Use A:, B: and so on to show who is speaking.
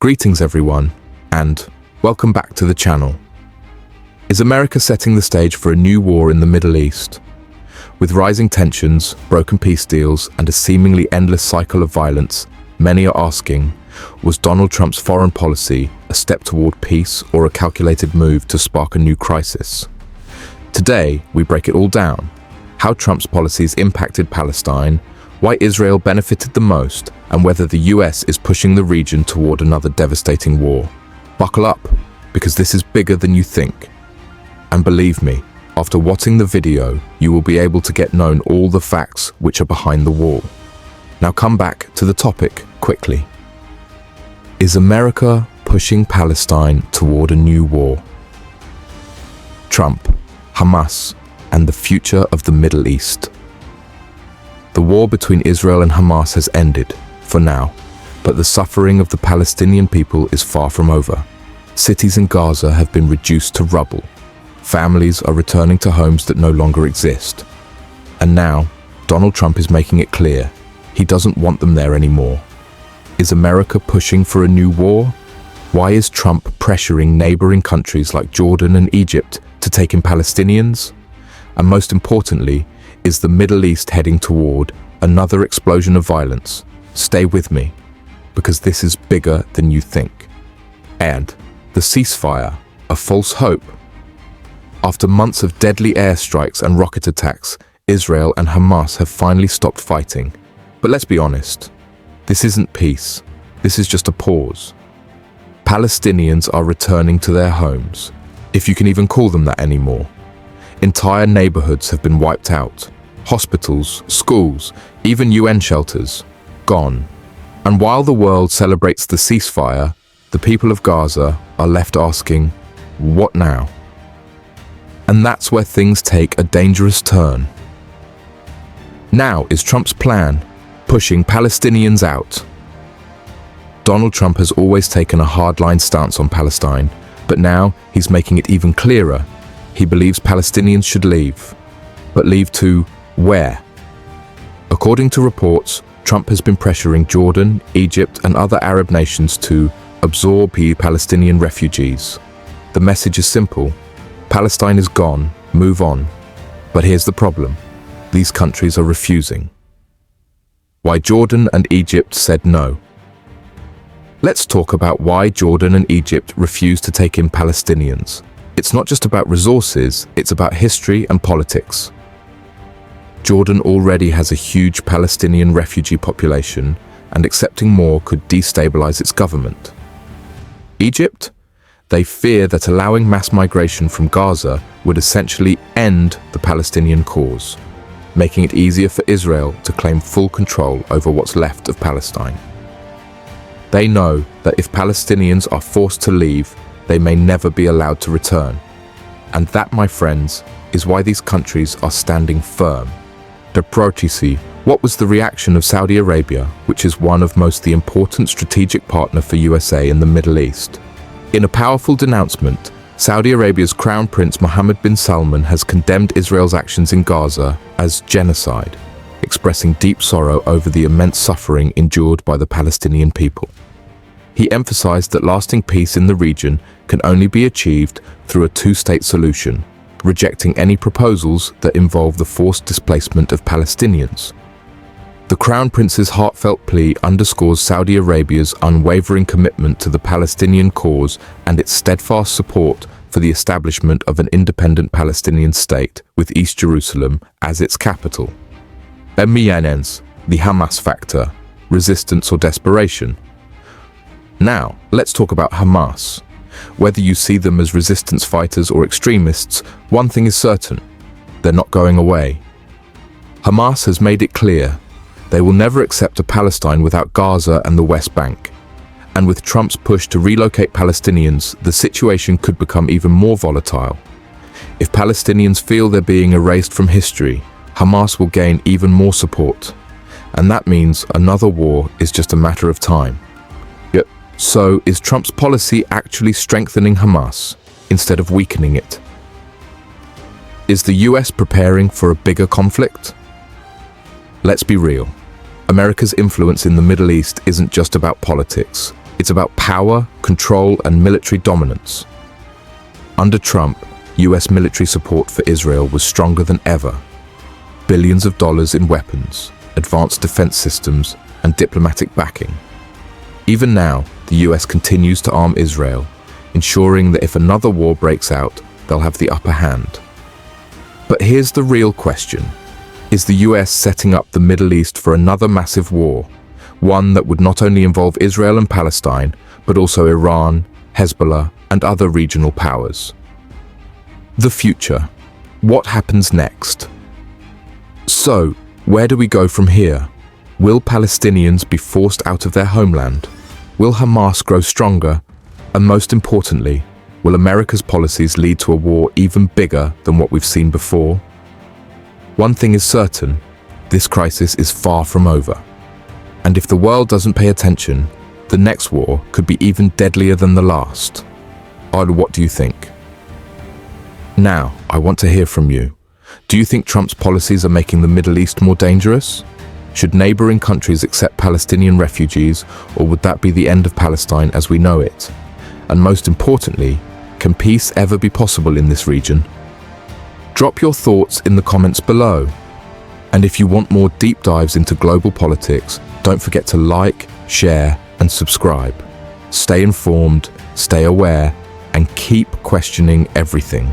A: Greetings everyone, and welcome back to the channel. Is America setting the stage for a new war in the Middle East? With rising tensions, broken peace deals, and a seemingly endless cycle of violence, many are asking, was Donald Trump's foreign policy a step toward peace or a calculated move to spark a new crisis? Today, we break it all down. How Trump's policies impacted Palestine, why Israel benefited the most, and whether the US is pushing the region toward another devastating war. Buckle up, because this is bigger than you think. And believe me, after watching the video, you will be able to get known all the facts which are behind the war. Now come back to the topic quickly. Is America pushing Palestine toward a new war? Trump, Hamas, and the future of the Middle East. The war between Israel and Hamas has ended, for now, but the suffering of the Palestinian people is far from over. Cities in Gaza have been reduced to rubble. Families are returning to homes that no longer exist. And now, Donald Trump is making it clear he doesn't want them there anymore. Is America pushing for a new war? Why is Trump pressuring neighboring countries like Jordan and Egypt to take in Palestinians? And most importantly, is the Middle East heading toward another explosion of violence? Stay with me, because this is bigger than you think. And the ceasefire, a false hope. After months of deadly airstrikes and rocket attacks, Israel and Hamas have finally stopped fighting. But let's be honest, this isn't peace. This is just a pause. Palestinians are returning to their homes, if you can even call them that anymore. Entire neighborhoods have been wiped out. Hospitals, schools, even UN shelters, gone. And while the world celebrates the ceasefire, the people of Gaza are left asking, what now? And that's where things take a dangerous turn. Now is Trump's plan, pushing Palestinians out. Donald Trump has always taken a hardline stance on Palestine, but now he's making it even clearer. He believes Palestinians should leave. But leave to where? According to reports, Trump has been pressuring Jordan, Egypt, and other Arab nations to absorb Palestinian refugees. The message is simple. Palestine is gone, move on. But here's the problem. These countries are refusing. Why Jordan and Egypt said no. Let's talk about why Jordan and Egypt refuse to take in Palestinians. It's not just about resources, it's about history and politics. Jordan already has a huge Palestinian refugee population, and accepting more could destabilize its government. Egypt? They fear that allowing mass migration from Gaza would essentially end the Palestinian cause, making it easier for Israel to claim full control over what's left of Palestine. They know that if Palestinians are forced to leave, they may never be allowed to return. And that, my friends, is why these countries are standing firm. What was the reaction of Saudi Arabia, which is one of most the important strategic partner for USA in the Middle East? In a powerful denouncement, Saudi Arabia's Crown Prince Mohammed bin Salman has condemned Israel's actions in Gaza as genocide, expressing deep sorrow over the immense suffering endured by the Palestinian people. He emphasized that lasting peace in the region can only be achieved through a two-state solution, rejecting any proposals that involve the forced displacement of Palestinians. The Crown Prince's heartfelt plea underscores Saudi Arabia's unwavering commitment to the Palestinian cause and its steadfast support for the establishment of an independent Palestinian state with East Jerusalem as its capital. The Hamas factor, resistance or desperation. Now, let's talk about Hamas. Whether you see them as resistance fighters or extremists, one thing is certain, they're not going away. Hamas has made it clear they will never accept a Palestine without Gaza and the West Bank. And with Trump's push to relocate Palestinians, the situation could become even more volatile. If Palestinians feel they're being erased from history, Hamas will gain even more support. And that means another war is just a matter of time. So, is Trump's policy actually strengthening Hamas instead of weakening it? Is the US preparing for a bigger conflict? Let's be real. America's influence in the Middle East isn't just about politics. It's about power, control, and military dominance. Under Trump, US military support for Israel was stronger than ever. Billions of dollars in weapons, advanced defense systems, and diplomatic backing. Even now, the US continues to arm Israel, ensuring that if another war breaks out, they'll have the upper hand. But here's the real question. Is the US setting up the Middle East for another massive war? One that would not only involve Israel and Palestine, but also Iran, Hezbollah, and other regional powers. The future. What happens next? So, where do we go from here? Will Palestinians be forced out of their homeland? Will Hamas grow stronger? And most importantly, will America's policies lead to a war even bigger than what we've seen before? One thing is certain, this crisis is far from over. And if the world doesn't pay attention, the next war could be even deadlier than the last. What do you think? Now, I want to hear from you. Do you think Trump's policies are making the Middle East more dangerous? Should neighboring countries accept Palestinian refugees, or would that be the end of Palestine as we know it? And most importantly, can peace ever be possible in this region? Drop your thoughts in the comments below. And if you want more deep dives into global politics, don't forget to like, share, and subscribe. Stay informed, stay aware, and keep questioning everything.